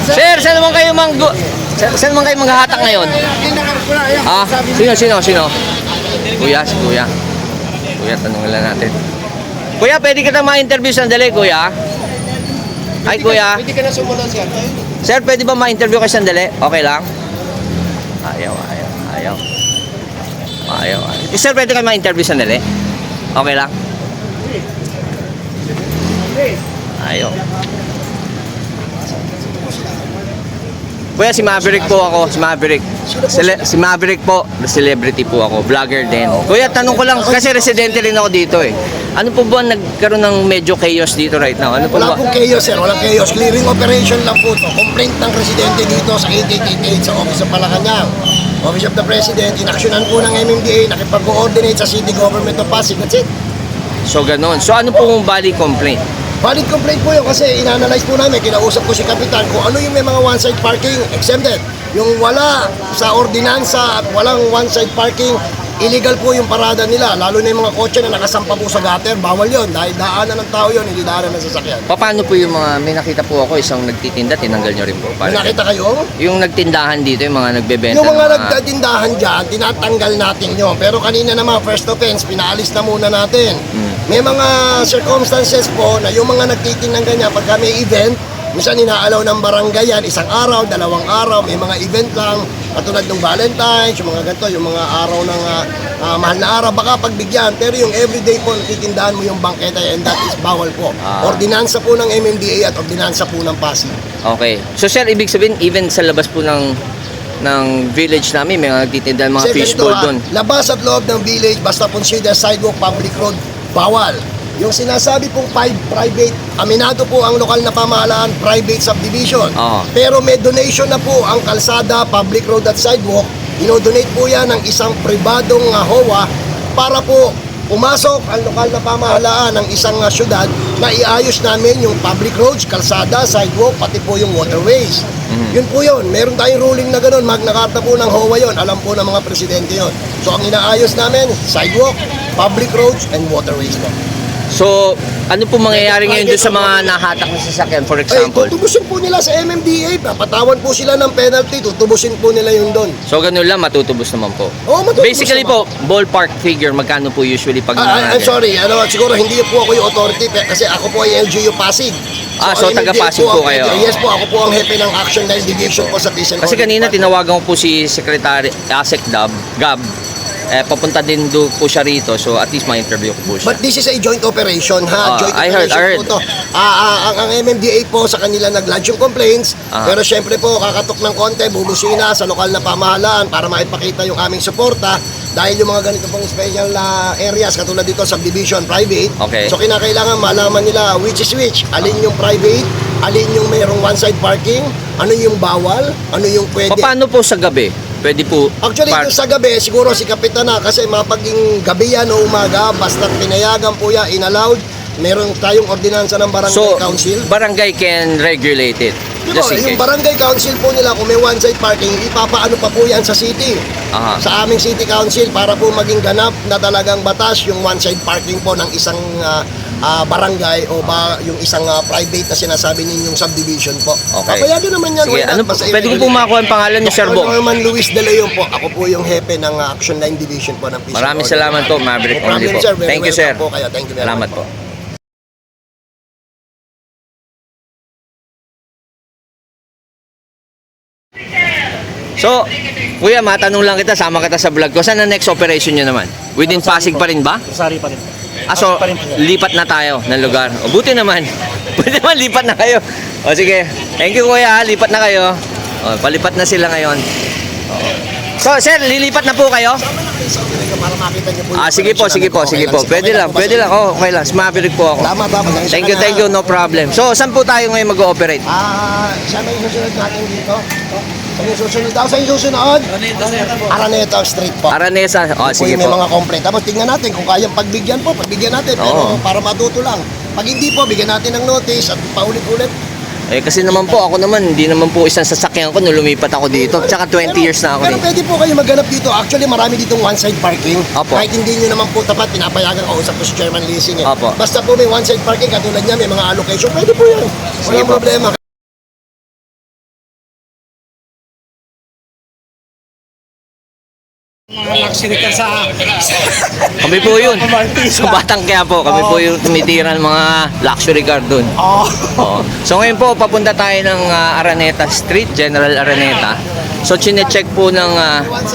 Sir, saan naman kayo saan naman kayo maghahatak ngayon? Ah, sino? Kuya, si Kuya. Kuya, tanungin lang natin. Kuya, pwede kita ma-interview sandali, Kuya? Ay, Kuya. Pwede ka na sumunod, sir. Sir, pwede ba ma-interview kayo sandali? Okay lang? Ayaw. Sir, pwede kayo ma-interview sandali? Okay lang? Ayaw. Kuya, si Maverick po ako. Si Maverick. Si Maverick po. Celebrity po ako. Vlogger din. Kuya, tanong ko lang. Kasi residente rin ako dito eh. Ano po ba nagkaroon ng medyo chaos dito right now? Ano po Wala ba? pong chaos, sir. Walang chaos. Clearing operation lang po to. Complaint ng residente dito sa 8888 sa Office of Malacanang. Office of the President. Inaksyonan po ng MMDA. Nakipag-coordinate sa City Government of Pasig. That's it. So, ganun. So, ano po yung body complaint? Valid complaint po yun kasi in-analyze po namin, kinausap ko si Kapitan kung ano yung may mga one-side parking exempted. Yung wala sa ordinansa at walang one-side parking, illegal po yung parada nila. Lalo na yung mga kotse na nakasampa po sa gutter, bawal yun. Dahil daanan ng tao yun, hindi daanan ng sasakyan. Paano po yung mga, may nakita po ako isang nagtitinda, tinanggal nyo rin po. May nakita kayo? Yung nagtindahan dito, yung mga nagbebenta. Yung mga nagdatindahan dyan, tinatanggal natin yun. Pero kanina naman, first offense, pinaalis na muna natin. May mga circumstances po na yung mga nagtitinang ganyan, pagka may event, minsan inaalaw ng barangay yan, isang araw, dalawang araw, may mga event lang, katulad ng Valentine's, yung mga ganito, yung mga araw ng mahal na araw, baka pagbigyan. Pero yung everyday po, natitindahan mo yung bangketa, and that is bawal po. Ordinansa po ng MMDA at ordinansa po ng Pasig. Okay. So sir, ibig sabihin, even sa labas po ng village namin, may mga nagtitinda mga fishbowl doon. Labas at loob ng village, basta consider sidewalk, public road, bawal. Yung sinasabi pong private, aminado po ang lokal na pamahalaan, private subdivision. Pero may donation na po ang kalsada, public road at sidewalk. Dinodonate po yan ng isang pribadong HOA para po pumasok ang lokal na pamahalaan ng isang syudad na iayos namin yung public roads, kalsada, sidewalk, pati po yung waterways. Yun po yun. Meron tayong ruling na gano'n. Magna Carta po ng HOA yun. Alam po ng mga presidente yun. So ang inaayos namin, sidewalk, public roads, and waterways po. So, ano po mangyayari ngayon doon sa mga nahatak na sasakyan, for example? Tutubusin po nila sa MMDA. Papatawan po sila ng penalty. Tutubusin po nila yun doon. So, ganun lang, matutubos naman po. Oo, matutubos Basically naman. po, ballpark figure, magkano po usually pag I'm sorry, siguro hindi po ako yung authority kasi ako po ay LGU Pasig. So taga-Pasig po kayo? Yes po, ako po ang hepe ng Action Line Division po sa Peace and Kasi Order kanina Department. tinawagan ko po si Secretary Asek Gab. Papunta din do po siya rito, so at least ma-interview ko po siya. But this is a joint operation, ha? Joint I heard. operation po to. Ang MMDA po sa kanila nag-lodge yung complaints, pero syempre po kakatok ng konti, bubusina sa lokal na pamahalaan para maipakita yung aming suporta dahil yung mga ganito pong special areas katulad dito subdivision, private. Okay. So kinakailangan malaman nila which is which, alin yung private, alin yung mayroong one-side parking, ano yung bawal, ano yung pwede. Paano po sa gabi? Pwede po. Actually, yung sa gabi, siguro si Kapitan na kasi mapaging gabi yan o umaga, basta pinayagan po yan, inallowed, meron tayong ordinansa ng barangay council. Barangay can regulate it. Diba, Just in yung case. barangay council po nila, kung may one-side parking, ipapaano pa po yan sa city. Sa aming city council, para po maging ganap na talagang batas yung one-side parking po ng isang barangay o yung isang private na sinasabi ninyong subdivision po. Okay. Papayagan naman yan. Sige, pwede ko po makakuha ang pangalan niyo, Sir Bong? Norman Luis De Leon po. Ako po yung hepe ng Action Line Division po ng Peace and Maraming Order. salamat po, Maverick No only problem, po. sir. Very Thank you, welcome sir. po kayo. Thank you very Salamat much po. So, kuya, matanong lang kita, sama kita sa vlog ko. Saan ang next operation nyo naman? Within Pasig pa rin ba? Rosaryo pa rin. So, lipat na tayo ng lugar. O, buti naman. Buti naman, lipat na kayo. O, sige. Thank you, kuya. Lipat na kayo. O, palipat na sila ngayon. O. So, sir, lilipat na po kayo? Para makita niyo po yung Sige po, sige po, sige po. Pwede lang, pwede lang. Oh, okay lang. Maverick po ako. Salamat ha. Thank you, no problem. So, saan po tayo ngayon mag-ooperate? Siya na yung susunod natin dito. Sa yung susunod daw, sa yung susunod? Araneta Street po. Aranesa. O, Sige sige may po. mga complaint. Tapos tingnan natin kung kayang pagbigyan po, pagbigyan natin. Pero para matuto lang. Pag hindi po, bigyan natin ng notice at paulit-ulit. Kasi naman po, ako naman, hindi naman po isang sasakyan ko nung lumipat ako dito. Tsaka 20 years na ako Pero dito. pwede po kayo maghanap dito. Actually, marami ditong one-side parking. Opo. Kahit hindi nyo naman po tapat, pinapayagan ko usap ko si Chairman Leasing. Opo. Basta po may one-side parking, katulad niya, may mga allocation. Pwede po yan. Sige Walang po. problema. Mga luxury car sa... Kami po yun. Sa Batang Quiapo, kami po yung tumitira ng mga luxury car dun. Oh. Oo. So ngayon po, papunta tayo ng Araneta Street, General Araneta. So chinecheck po ng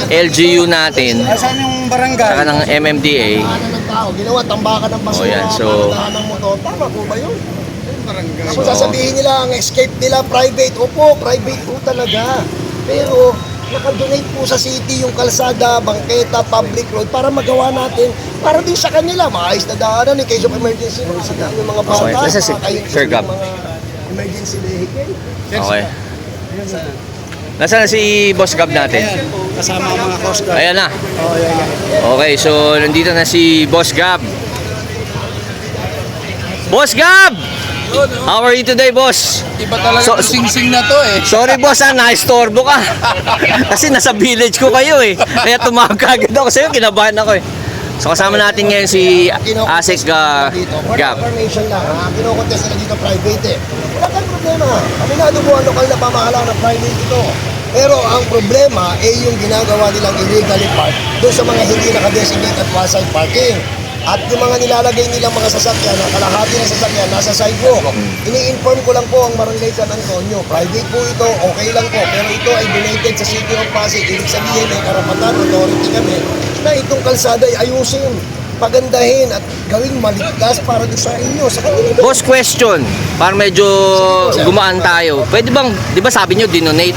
LGU natin, Saan yung barangay? saka ng MMDA. ng tao, ginawa tambakan ng basura, Oh, yan. So- pangandahan ng motor. Tama po ba yun? Barangay. Kung sasabihin nila ang escape nila private, opo, private po talaga. Pero nakadonate po sa city yung kalsada, bangketa, public road para magawa natin, para din sa kanila, maayos na daanan in case of emergency. Yung mga bata, Okay, nasa si Sir Gab. mga emergency vehicle. Okay. Nasaan na si Boss Gab natin? Kasama ang mga Coast Guard. Ayan na. Oh, yan. Okay, so nandito na si Boss Gab. Boss Gab! How are you today, boss? Iba talaga So- sing-sing na to eh. Sorry boss na-istorbo ka. Kasi nasa village ko kayo eh. Kaya tumawag ka agad ako sa'yo, kinabahan ako eh. So kasama natin ngayon si Asik dito. For Gab. information lang, ha? Kinokontest nila dito private eh. Wala tayong problema. Aminado po ang lokal na pamahalaan ng private ito. Pero ang problema ay yung ginagawa nilang illegally park doon sa mga hindi nakadesignate at wall-side parking. At yung mga nilalagay nilang mga sasakyan, ang kalahati ng sasakyan nasa sidewalk. Ini-inform ko lang po ang Barangay San Antonio. Private po ito, okay lang po. Pero ito ay donated sa City of Pasig. Ibig sabihin may karapatan, authority kami na itong kalsada ay ayusin, pagandahin at gawing maligtas para doon sa inyo. Sa kanila. Boss, question. Para medyo gumaan tayo. Pwede bang, di ba sabi nyo, dinonate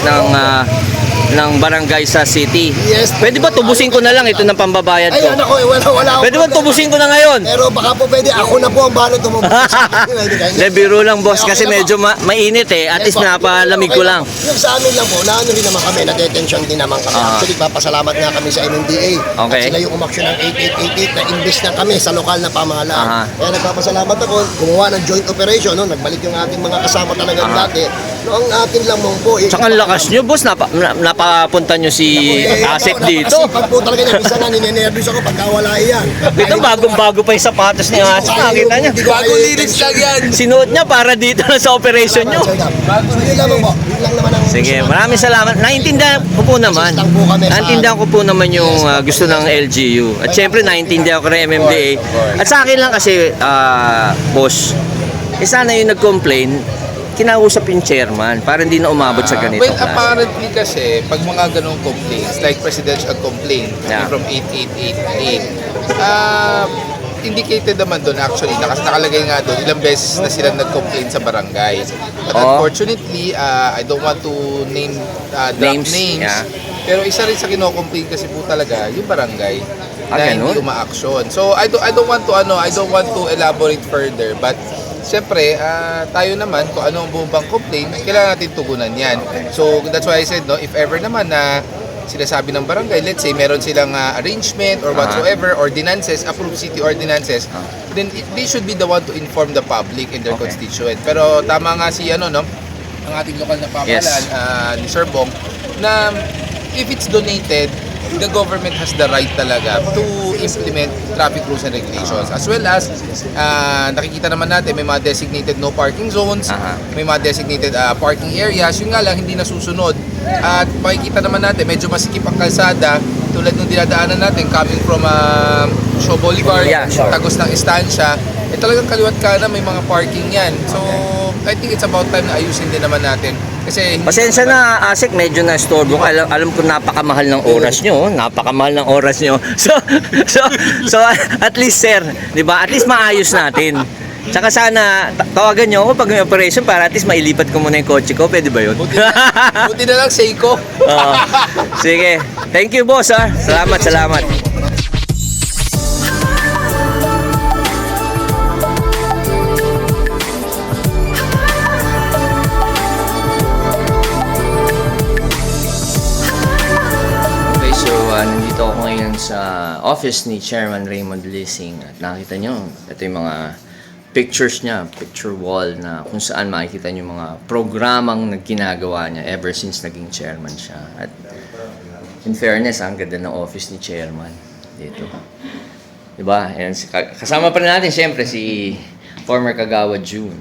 ng barangay sa city? Yes. Pwede ba tubusin ko na lang ito ng pambabayad Ay, ko? anak ko, wala akong Pwede ba problema. tubusin ko na ngayon? Pero baka po pwede, ako na po ang bahala tumubos. Hindi, biro lang boss kasi medyo mainit eh. At least napalamig ko lang. Yung sa amin lang po, naano rin naman kami, nag-detention din naman kami. Ah. Actually, papasalamat nga kami sa MMDA. Okay. At sila yung umaksyon ng 8888 na imbes na kami sa lokal na pamahalaan. Aha. Kaya nagpapasalamat ako, gumawa ng joint operation, no? Nagbalik yung ating mga kasama talagang Aha. dati. No, ang atin lang mong po, Tsaka ang lakas nyo boss, napapunta nyo si Asik dito. Pag po talaga niya, bisa nga ninenervous ako pagka wala yan. Ito bagong-bago pa yung sapatos ni Asik. Nakita niya. Bagong linis lang yan. Sinuot niya para dito na sa operation nyo. So, yun lamang po. Yun lang naman ang Sige, maraming salamat. Naintindihan ko po naman. Assistant po kami sa- Naintindihan ko po naman yung gusto ng LGU. At syempre, naintindihan ko rin MMDA. At sa akin lang kasi, boss, sana yung nag-complain, kinausap yung chairman para hindi na umabot sa ganito. Well, apparently kasi, pag mga ganong complaints, like presidential complaint Yeah. from 8888, indicated naman doon actually, nakalagay nga doon, ilang beses na sila nag-complain sa barangay. But Oh. unfortunately, I don't want to name, drop Names, names, yeah. pero isa rin sa kino-complain kasi po talaga, yung barangay, Ah, na ganun? hindi uma-action. So, I don't want to elaborate further, but siyempre, tayo naman, kung ano ang bumabang complaint, kailangan natin tugunan yan. So, that's why I said, no, if ever naman na sinasabi ng barangay, let's say, meron silang arrangement or whatsoever, ordinances, approved city ordinances, then they should be the one to inform the public and their Okay. constituent. Pero tama nga si, no, ang ating lokal na pamahalaan, ni Sir Bong, na if it's donated, the government has the right talaga to implement traffic rules and regulations, as well as nakikita naman natin may mga designated no parking zones, Aha. may mga designated parking areas, yun nga lang hindi nasusunod, at makikita naman natin medyo masikip ang kalsada tulad ng dinadaanan natin coming from Shaw Boulevard, Yeah, sure. tagos ng Estancia, talagang kaliwat kanan may mga parking yan. So I think it's about time na ayusin din naman natin kasi Pasensya na, Asik, medyo na-storbo ko. Alam ko napakamahal ng oras nyo. Napakamahal ng oras nyo. So at least, sir, di ba? At least maayos natin. Tsaka sana, tawagan nyo ako pag may operation para at least mailipat ko muna yung kotse ko. Pwede ba yun? buti na lang Seiko. Oo. Sige. Thank you, boss, ha. Salamat. Okay, so nandito ako ngayon sa office ni Chairman Raymond Lissing at nakita nyo, ito yung mga pictures niya, picture wall na kung saan makikita nyo yung mga programang ginagawa niya ever since naging chairman siya. At in fairness, ang ganda ng office ni Chairman dito. Diba? Ayan, kasama pa rin natin siyempre si former Kagawa June.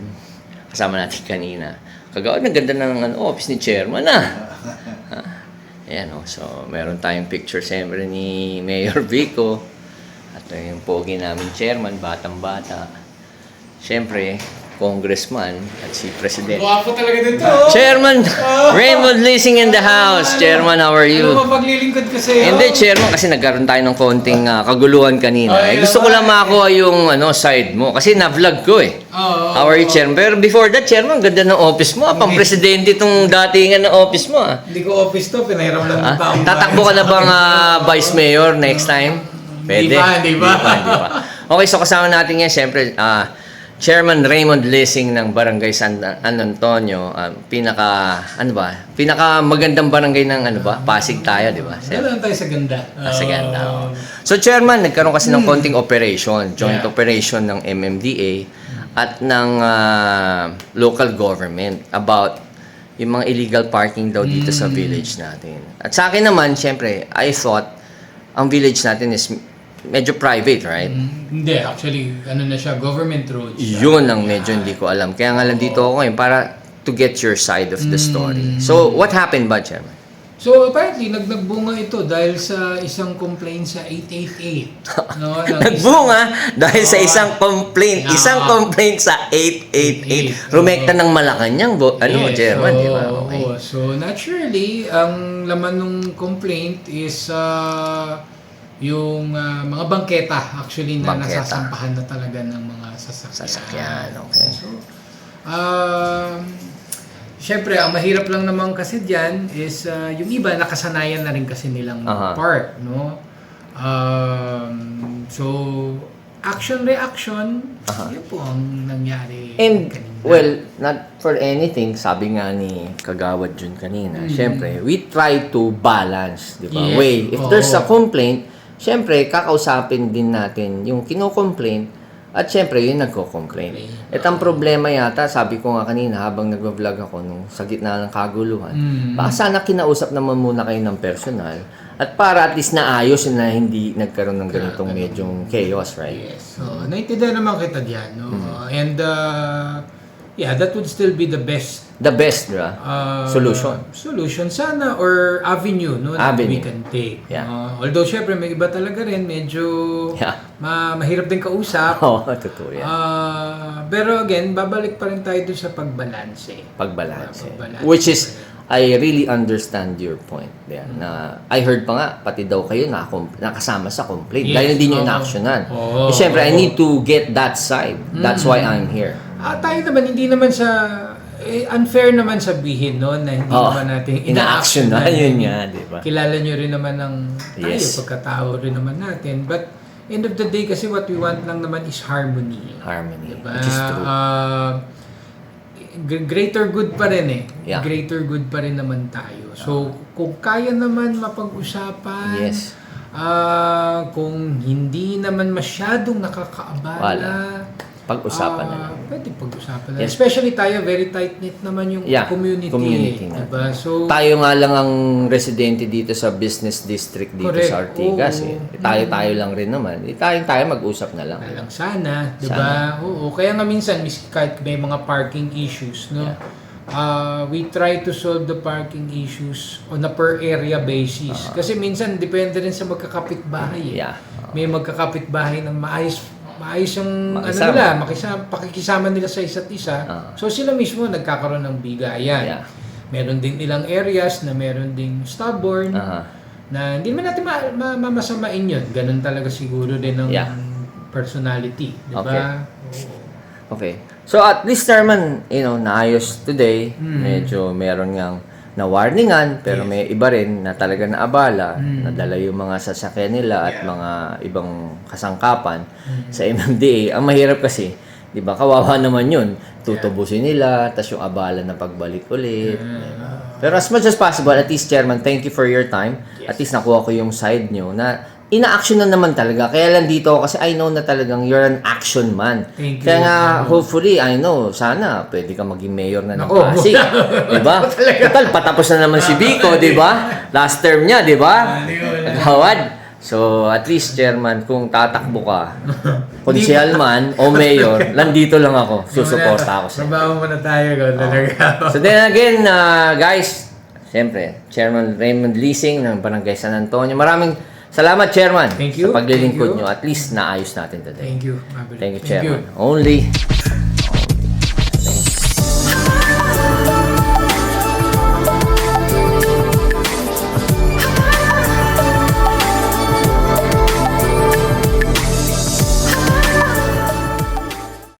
Kasama natin kanina. Kagawa, ang ganda ng office ni Chairman, ah. Ayan, oh. So, meron tayong picture siyempre ni Mayor Vico. At yung pogi namin chairman, batang-bata. Siyempre, congressman at si president. Guwapo talaga dito. Chairman Raymond Leasing in the house. Chairman, how are Ano you? mapaglilingkod ko sa'yo? Hindi, Chairman, kasi nagkaroon tayo ng konting kaguluhan kanina. Gusto ko lang makuha yung side mo. Kasi na-vlog ko eh. Oo. How are you, Chairman? Pero before that, Chairman, ganda ng office mo. Pang presidente itong datingan ng office mo. Hindi ko office to, pinahiram lang ng taong Tatakbo ka na bang Vice Mayor next time? Pwede. Hindi pa. Okay, so kasama natin yan, siyempre, Chairman Raymond Leasing ng Barangay San Antonio, pinaka magandang barangay ng Pasig tayo, di ba? Dala tayo sa ganda. Sa ganda. So Chairman, nagkaroon kasi ng konting operation, joint Yeah. operation ng MMDA at ng local government about yung mga illegal parking daw dito sa village natin. At sa akin naman, syempre, I thought ang village natin is medyo private, right? Hindi, actually, ano na siya, government roads. Yun ang medyo hindi ko alam. Kaya nga lang dito ako ngayon para to get your side of the story. So, what happened ba, Chairman? So, apparently, nagbunga ito dahil sa isang complaint sa 888. No? Nagbunga dahil sa isang complaint. Yeah. Isang complaint sa 888. Rumekta ng Malacanang, Chairman, di ba? Okay. So, naturally, ang laman ng complaint is yung mga bangketa actually na Bangketa. nasasampahan na talaga ng mga Sasakyan, okay. So, syempre, ang mahirap lang naman kasi diyan is yung iba nakasanayan na rin kasi nilang Aha. park, no? So, action-reaction, yun po ang nangyari And, kanina. well, not for anything, sabi nga ni Kagawad Jun kanina, syempre, we try to balance, di ba? Yes. Way, if there's a Oo. complaint, syempre, kakausapin din natin yung kino-complaint at syempre, yung nagko-complain. At ang problema yata, sabi ko nga kanina habang nagvo-vlog ako nung sa gitna ng kaguluhan, baka sana kinausap naman muna kayo ng personal at para at least naayos na hindi nagkaroon ng ganitong medyong chaos, right? Yes. So, naintindihan naman kita diyan, no? And yeah, that would still be the best The best, di ba? solution sana or avenue, no, that we Avenue. can take. Yeah. Although syempre may iba talaga rin medyo Yeah. mahirap din kausap. Oo, totoo yan. Pero again, babalik pa rin tayo dun sa pagbalanse. Pagbalanse. Pagbalanse. Which is, I really understand your point there. Na, I heard pa nga, pati daw kayo nakasama sa complaint. Yes. Dahil hindi nyo Oo. inactionan. Oo. Siyempre, I need to get that side. That's why I'm here. Tayo naman, hindi naman sa unfair naman sabihin, no, na hindi naman natin ina-actionan. Yun nga, di ba? Kilala nyo rin naman ng tayo, Yes. pagkatao rin naman natin. But, end of the day, kasi what we want lang naman is harmony. Harmony. Diba? Which is true. Greater good pa rin eh. Yeah. Greater good pa rin naman tayo. So, kung kaya naman mapag-usapan, Yes. kung hindi naman masyadong nakakaabala, Pag-usapan na lang. pwede pag-usapan na. Yes. Especially tayo, very tight-knit naman yung Yeah, community. community eh, natin. diba? So, Tayo nga lang ang residente dito sa business district dito Correct. sa Ortigas. Oo. Tayo lang rin naman. Tayo mag-usap na lang. lang sana, 'di ba? Oo, kaya nga minsan kahit may mga parking issues, no. We try to solve the parking issues on a per area basis. Kasi minsan depende rin sa magkakapitbahay. Eh. Yeah. May magkakapitbahay ng maayos yung Makisama. pakikisama nila sa isa't isa. So sila mismo nagkakaroon ng bigayan. Yeah. Meron din ilang areas na meron ding stubborn. Na hindi naman natin mamasamain yun. Ganun talaga siguro din ng personality. Di ba? Okay. Okay. So at least naman, naayos today. Medyo meron ngang na-warningan, pero may iba rin na talaga naabala, nadala yung mga sasakyan nila at mga ibang kasangkapan sa MMDA. Ang mahirap kasi, di ba, kawawa naman yun. Tutubusin nila, tas yung abala na pagbalik ulit. Diba? Pero as much as possible, at least, Chairman, thank you for your time. At least nakuha ko yung side nyo na ina-action na naman talaga. Kaya lang dito kasi I know na talagang you're an action man. Thank you. Kaya nga, hopefully, I know, sana pwede ka maging mayor na ng Nako. Pasig. Diba? Total, patapos na naman si Vico, diba? Last term niya, diba? Hawad. So, at least, Chairman, kung tatakbo ka, konsehal man o mayor, nandito lang ako. Susuporta ako sa'yo. Trabaho muna tayo talaga. So then again, guys, siyempre, Chairman Raymond Leasing ng Barangay San Antonio. Maraming salamat, Chairman. Thank you. Sa paglilingkod Thank you. nyo. At least naayos natin today. Thank you, Mabel. Thank you, Chairman. Only